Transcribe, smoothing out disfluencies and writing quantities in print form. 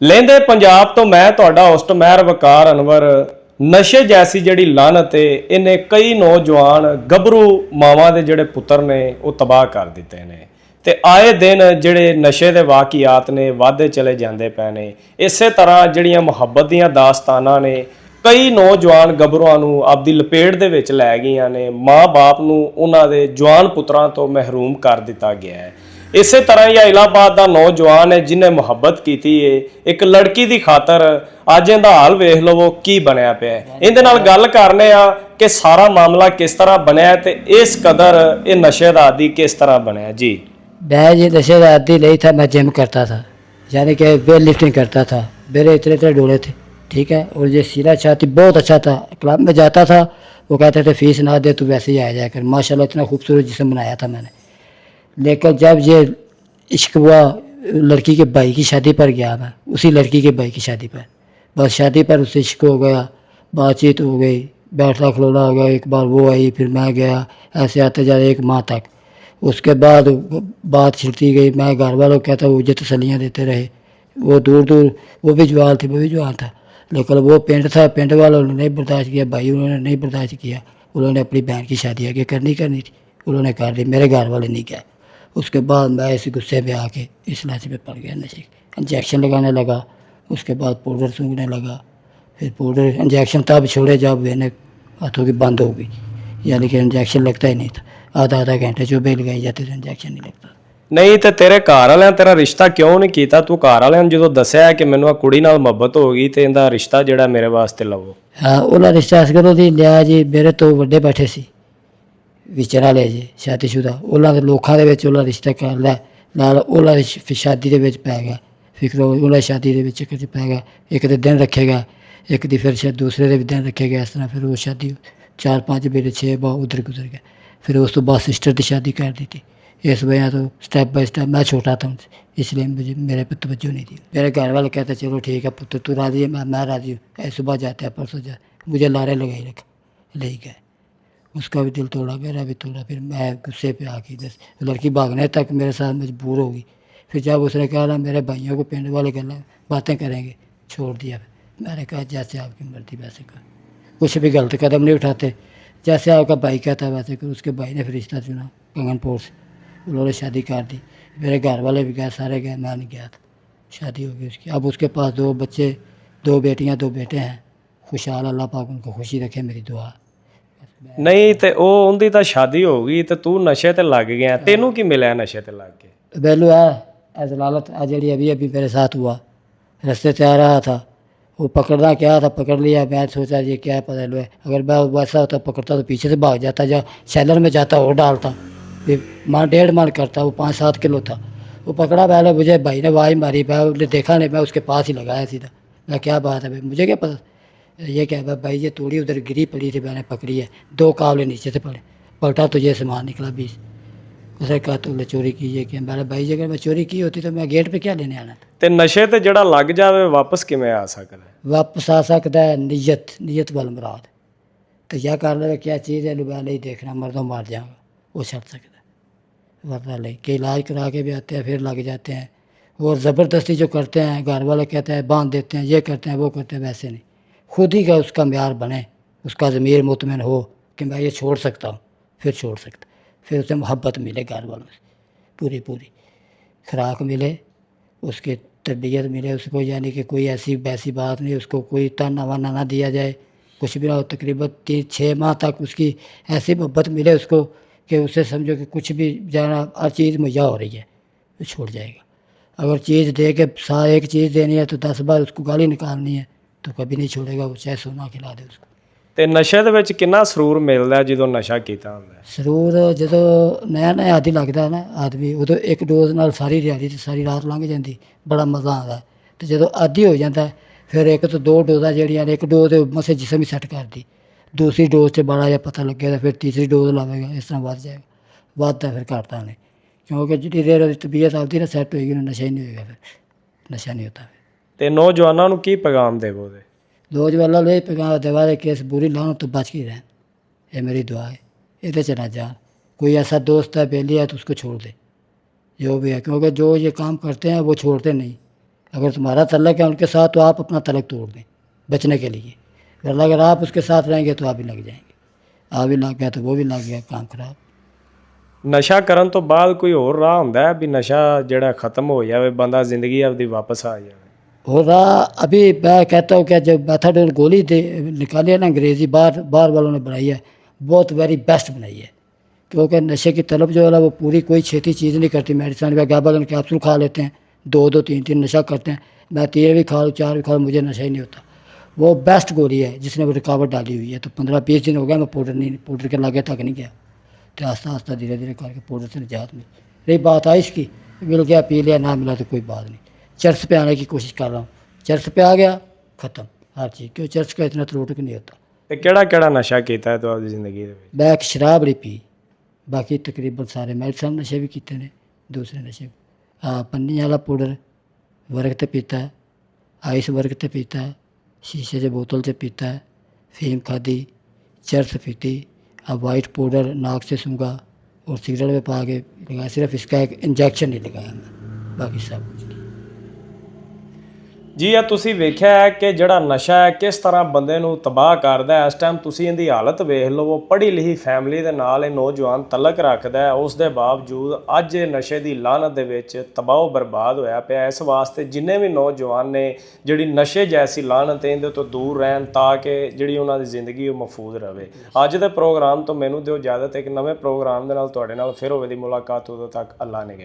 ਲਹਿੰਦੇ ਪੰਜਾਬ ਤੋਂ ਮੈਂ ਤੁਹਾਡਾ ਹੋਸਟ ਮਹਿਰ ਵਕਾਰ ਅਨਵਰ। ਨਸ਼ੇ ਜੈਸੀ ਜਿਹੜੀ ਲਾਨਤ ਏ ਇਹਨੇ ਕਈ ਨੌਜਵਾਨ ਗੱਭਰੂ ਮਾਵਾਂ ਦੇ ਜਿਹੜੇ ਪੁੱਤਰ ਨੇ ਉਹ ਤਬਾਹ ਕਰ ਦਿੱਤੇ ਨੇ ਤੇ ਆਏ ਦਿਨ ਜਿਹੜੇ ਨਸ਼ੇ ਦੇ ਵਾਕਿਆਤ ਨੇ ਵਾਧੇ ਚਲੇ ਜਾਂਦੇ ਪਏ ਨੇ। ਇਸੇ ਤਰ੍ਹਾਂ ਜਿਹੜੀਆਂ ਮੁਹੱਬਤ ਦੀਆਂ ਦਾਸਤਾਨਾਂ ਨੇ ਕਈ ਨੌਜਵਾਨ ਗੱਭਰੂਆਂ ਨੂੰ ਆਪਦੀ ਲਪੇਟ ਦੇ ਵਿੱਚ ਲੈ ਗਈਆਂ ਨੇ। ਮਾਂ-ਬਾਪ ਨੂੰ ਉਹਨਾਂ ਦੇ ਜਵਾਨ ਪੁੱਤਰਾਂ ਤੋਂ ਮਹਿਰੂਮ ਕਰ ਦਿੱਤਾ ਗਿਆ ਹੈ। ਇਸੇ ਤਰ੍ਹਾਂ ਹੀ ਇਲਾਹਾਬਾਦ ਦਾ ਨੌਜਵਾਨ ਹੈ ਜਿਨੇ ਮੁਹੱਬਤ ਕੀਤੀ ਏ ਇੱਕ ਲੜਕੀ ਦੀ ਖਾਤਰ। ਅੱਜ ਇਹਦਾ ਹਾਲ ਵੇਖ ਲਵੋ ਕੀ ਬਣਿਆ ਪਿਆ। ਇਹਦੇ ਨਾਲ ਗੱਲ ਕਰਨੇ ਆ ਕਿ ਸਾਰਾ ਮਾਮਲਾ किस तरह बनया ਤੇ ਇਸ कदर ये नशे का आदी किस तरह बनया जी। मैं जी नशे का आदी नहीं था, मैं जिम करता था, यानी कि वेट लिफ्टिंग करता था। मेरे इतने इतने डोले थे, ठीक है, और ये सीना छाती बहुत अच्छा था। क्लब में जाता था, वो कहते थे फीस ना दे तू वैसे ही आ जाया कर। माशाल्लाह इतना खूबसूरत जिस्म बनाया था मैंने। लेकिन जब ये इश्क हुआ, लड़की के भाई की शादी पर गया मैं, उसी लड़की के भाई की शादी पर, बस शादी पर उससे इश्क हो गया, बातचीत हो गई, बैठना खिलौना हो गया। एक बार वो आई, फिर मैं गया, ऐसे आते जाते 1 माह तक। उसके बाद बात छिड़ती गई। मैं घर वालों को कहता वो मुझे तसल्लियाँ देते रहे। वो दूर दूर वो भी जवान थे, वो भी जवान था, लेकिन वो पिंड था, पिंड वालों ने नहीं बर्दाश्त किया, भाई उन्होंने नहीं बर्दाश्त किया। उन्होंने अपनी बहन की शादी आगे करनी थी, उन्होंने कर दी, मेरे घर वाले नहीं किया। उसके बाद मैं इस गुस्से में आके इस लाश पे पड़ गया, नशे इंजेक्शन लगाने लगा। उसके बाद पाउडर सूंघने लगा। फिर पाउडर इंजेक्शन तब छोड़े जब मैंने हाथों की बंद हो गई, यानी कि इंजेक्शन लगता ही नहीं था। आधा घंटे जो भी लगाई जाती थी इंजेक्शन नहीं लगता। नहीं तो तेरे घर वाले तेरा रिश्ता क्यों नहीं किया? तू घर वाले जो दसिया कि मैनू कुड़ी नाल मुहब्बत हो गई तो इनका रिश्ता जोड़ा मेरे वास्ते लवो। हाँ, उन्होंने रिश्ता इस कदों दी लिया जी, मेरे तो बड़े बैठे सी विचर वाले जी शादीशुदा। उन्होंने लोगों के विच उन्होंने रिश्ता कर लिया, नाल उन्होंने शादी के विच पै गया। फिक्र उन्होंने शादी के विच चक्कर पै गया। एक तो दिन रखेगा, एक दी फिर शायद दूसरे के भी दिन रखेगा। इस तरह फिर वो शादी 4-5 बेटे 6 बार उधर गुजर गया। फिर उस तो बाद सिस्टर की शादी कर दी थी। इस वजह तो स्टेप बाय स्टेप मैं छोटा था उनसे, इसलिए मुझे मेरे पर तवज्जो नहीं दी। मेरे घर वाले कहते चलो ठीक है पुत्र तू राजी है, मैं राजी हूँ, सुबह जाते हैं परसों जाते। मुझे लारे लगाई रखा, ले गए। उसका भी दिल तोड़ा, मेरा भी तोड़ा। फिर मैं गुस्से पे आके दस लड़की भागने तक मेरे साथ मजबूर हो गई। फिर जब उसने कहा ना मेरे भाइयों को पिंड वाले गल बातें करेंगे, छोड़ दिया। फिर मैंने कहा जैसे आपकी मर्जी वैसे कर, कुछ भी गलत कदम नहीं उठाते, जैसे आपका भाई कहता है वैसे कर। उसके भाई ने फिर रिश्ता चुना कंगनपुर से, उन्होंने शादी कर दी। मेरे घर वाले भी गए, सारे गए, मैं नहीं गया था। शादी हो गई उसकी। अब उसके पास 2 बच्चे, 2 बेटियां 2 बेटे हैं। खुशहाल, अल्लाह पाक उनको खुशी रखे, मेरी दुआ। नहीं तो ਉਹ ਉਹਦੀ ਤਾਂ शादी हो गई तो तू नशे ते लग गया। तेनू की मिला नशे ते लग के? बेलू है जलालत जी अभी अभी मेरे साथ हुआ। रास्ते से आ रहा था, वो पकड़ना क्या था, पकड़ लिया। मैं सोचा ये क्या है पता लो, अगर मैं वैसा होता पकड़ता तो पीछे से भाग जाता, जहाँ शैलर में जाता और डालता। फिर 1.5 मन करता, वो 5-7 किलो था। वो पकड़ा, पहले मुझे भाई ने आवाज़ मारी, मैं देखा नहीं, मैं उसके पास ही लगाया सीधा। मैं क्या बात है भाई, मुझे क्या पता ये क्या है भाई, ये तोड़ी उधर गिरी पड़ी थी, मैंने पकड़ी है। 2 कावले नीचे से पड़े, पलटा तो ये सामान निकला 20। उसे कहा तुमने चोरी की है क्या? मैंने भाई अगर मैं चोरी की होती तो मैं गेट पे क्या लेने आना था। ते नशे ते जड़ा लग जावे वापस किवें आ सकदा है? वापस आ सकता है नीयत वाल मुराद। तो यह कर ले क्या चीज़ है, लुबा नहीं देखना, मर्दों मार जाऊँगा, वो छड़ सकता है। वरना नहीं कि इलाज करा के भी आते हैं फिर लग जाते हैं। और ज़बरदस्ती जो करते हैं, घर वाले कहते हैं बांध देते हैं, ये करते हैं वो करते हैं, वैसे नहीं। खुद ही का उसका म्यार बने, उसका ज़मीर मुतमिन हो कि मैं ये छोड़ सकता हूँ, फिर छोड़ सकता। फिर उसे मोहब्बत मिले घर वालों से, पूरी खुराक मिले, उसकी तरबियत मिले उसको, यानी कि कोई ऐसी वैसी बात नहीं, उसको कोई ताना वाना ना दिया जाए, कुछ भी ना हो। तकरीबन 3-6 माह तक उसकी ऐसी मोहब्बत मिले उसको कि उसे समझो कि कुछ भी जाना हर चीज़ मुहैया हो रही है, तो छोड़ जाएगा। अगर चीज़ दे के एक चीज़ देनी है तो 10 बार उसको गाली निकालनी है तो कभी नहीं छोड़ेगा, वो चाहे सोना खिला दे उसको। ਤੇ ਨਸ਼ੇ ਦੇ ਵਿੱਚ ਕਿੰਨਾ ਸਰੂਰ ਮਿਲਦਾ ਜਦੋਂ ਨਸ਼ਾ ਕੀਤਾ ਹੁੰਦਾ? ਸਰੂਰ ਜਦੋਂ ਨया ਆਦੀ ਲੱਗਦਾ ਨਾ ਆਦਮੀ, ਉਦੋਂ ਇੱਕ ਡੋਜ਼ ਨਾਲ ਸਾਰੀ ਦਿਹਾੜੀ ਤੇ ਸਾਰੀ ਰਾਤ ਲੰਘ ਜਾਂਦੀ, ਬੜਾ ਮਜ਼ਾ ਆਉਂਦਾ। ਤੇ ਜਦੋਂ ਆਦੀ ਹੋ ਜਾਂਦਾ ਫਿਰ 1 ਤੋਂ 2 ਡੋਜ਼ਾਂ ਜਿਹੜੀਆਂ ਨੇ, ਇੱਕ ਡੋਜ਼ ਮਸੇ ਜਿਸਮ ਹੀ ਸੈੱਟ ਕਰਦੀ, ਦੂਸਰੀ ਡੋਜ਼ 'ਚ ਬੜਾ ਜਿਹਾ ਪਤਾ ਲੱਗੇਗਾ, ਫਿਰ ਤੀਸਰੀ ਡੋਜ਼ ਲਾਵੇਗਾ, ਇਸ ਤਰ੍ਹਾਂ ਵੱਧ ਜਾਏਗਾ। ਵੱਧਦਾ ਫਿਰ ਘਟਦਾ ਨਹੀਂ, ਕਿਉਂਕਿ ਜਿੱਡੀ ਦੇਰ ਉਹਦੀ ਤਬੀਅਤ ਆਪਦੀ ਨਾ ਸੈੱਟ ਹੋਏਗੀ, ਉਹਨੂੰ ਨਸ਼ਾ ਹੀ ਨਹੀਂ ਹੋਏਗਾ, ਫਿਰ ਨਸ਼ਾ नहीं होता। ਤੇ ਨੌਜਵਾਨਾਂ ਨੂੰ ਕੀ ਪੈਗਾਮ ਦੇਵੋਗੇ? नौजवानों ले पैगाम दवा कि इस बुरी लानत तो बच के रहें, ये मेरी दुआ है। इधर चला जा, कोई ऐसा दोस्त है बेली है तो उसको छोड़ दे, जो भी है, क्योंकि जो ये काम करते हैं वो छोड़ते नहीं। अगर तुम्हारा तल्लक है उनके साथ तो आप अपना तल्लक तोड़ दें बचने के लिए, वरना अगर आप उसके साथ रहेंगे तो आप भी लग जाएंगे। आप भी लग गया तो वो भी लग गया, काम खराब। ਨਸ਼ਾ ਕਰਨ ਤੋਂ ਬਾਅਦ ਕੋਈ ਹੋਰ ਰਾਹ ਹੁੰਦਾ ਹੈ ਵੀ ਨਸ਼ਾ ਜਿਹੜਾ ਖਤਮ ਹੋ ਜਾਵੇ, ਬੰਦਾ ਜ਼ਿੰਦਗੀ ਆਪਦੀ ਵਾਪਸ ਆ ਜਾਵੇ? हो रहा अभी मैं कहता हूँ कि जब मैथाडोल गोली दे निकाली है ना अंग्रेज़ी बाहर वालों ने बनाई है, बहुत वेरी बेस्ट बनाई है, क्योंकि नशे की तलब जो है ना वो पूरी कोई छेती चीज़ नहीं करती। मेडिसिन में गाबागन कैप्सूल खा लेते हैं, दो तीन नशा करते हैं। मैं 3 भी खा लूँ 4 भी खा लूँ, मुझे नशा ही नहीं होता। वो बेस्ट गोली है जिसने वो रुकावट डाली हुई है। तो 15-20 दिन हो गया मैं पाउडर के लागे तक नहीं गया, तो आस्ता आस्ता धीरे धीरे करके पाउडर से निजात मिली। रही बात आइश की, मिल गया पी लिया, ना मिला तो कोई बात नहीं। चर्च पे आने की कोशिश कर रहा हूँ, चर्च पे आ गया ख़त्म हर चीज़, क्यों चर्च का इतना तरोटक नहीं होता। ਤੇ ਕਿਹੜਾ ਨਸ਼ਾ ਕੀਤਾ ਹੈ ਤੂੰ ਆਪਦੀ ਜ਼ਿੰਦਗੀ ਦੇ ਵਿੱਚ? मैं एक शराब नहीं पी, बाकी तकरीबन सारे मेडिसन नशे भी किए ने, दूसरे नशे। हाँ, पन्नी वाला पाउडर वर्ग ते पीता है, आइस वर्ग ते पीता है, शीशे से बोतल से पीता है, फीम खादी, चर्च पीती, अब वाइट पाउडर नाक से सूंघा और सिगरेट में पा के लगाया। सिर्फ इसका एक इंजेक्शन नहीं लगाया मैं, बाकी सब कुछ। ਜੀ ਆ ਤੁਸੀਂ ਵੇਖਿਆ ਹੈ ਕਿ ਜਿਹੜਾ ਨਸ਼ਾ ਹੈ ਕਿਸ ਤਰ੍ਹਾਂ ਬੰਦੇ ਨੂੰ ਤਬਾਹ ਕਰਦਾ ਹੈ। ਇਸ ਟਾਈਮ ਤੁਸੀਂ ਇਹਦੀ ਹਾਲਤ ਵੇਖ ਲਓ, ਪੜ੍ਹੀ ਲਿਖੀ ਫੈਮਿਲੀ ਦੇ ਨਾਲ ਇਹ ਨੌਜਵਾਨ ਤਲਕ ਰੱਖਦਾ ਹੈ, ਉਸ ਦੇ ਬਾਵਜੂਦ ਅੱਜ ਇਹ ਨਸ਼ੇ ਦੀ ਲਾਹਨਤ ਦੇ ਵਿੱਚ ਤਬਾਹ ਬਰਬਾਦ ਹੋਇਆ ਪਿਆ। ਇਸ ਵਾਸਤੇ ਜਿੰਨੇ ਵੀ ਨੌਜਵਾਨ ਨੇ ਜਿਹੜੀ ਨਸ਼ੇ ਜੈਸੀ ਲਾਹਨਤ ਇਹਦੇ ਤੋਂ ਦੂਰ ਰਹਿਣ ਤਾਂ ਕਿ ਜਿਹੜੀ ਉਹਨਾਂ ਦੀ ਜ਼ਿੰਦਗੀ ਉਹ ਮਹਿਫੂਜ਼ ਰਹੇ। ਅੱਜ ਦੇ ਪ੍ਰੋਗਰਾਮ ਤੋਂ ਮੈਨੂੰ ਦਿਓ ਇਜਾਜ਼ਤ, ਇੱਕ ਨਵੇਂ ਪ੍ਰੋਗਰਾਮ ਦੇ ਨਾਲ ਤੁਹਾਡੇ ਨਾਲ ਫਿਰ ਹੋਵੇ ਦੀ ਮੁਲਾਕਾਤ। ਉਦੋਂ ਤੱਕ ਅੱਲਾ ਨੇ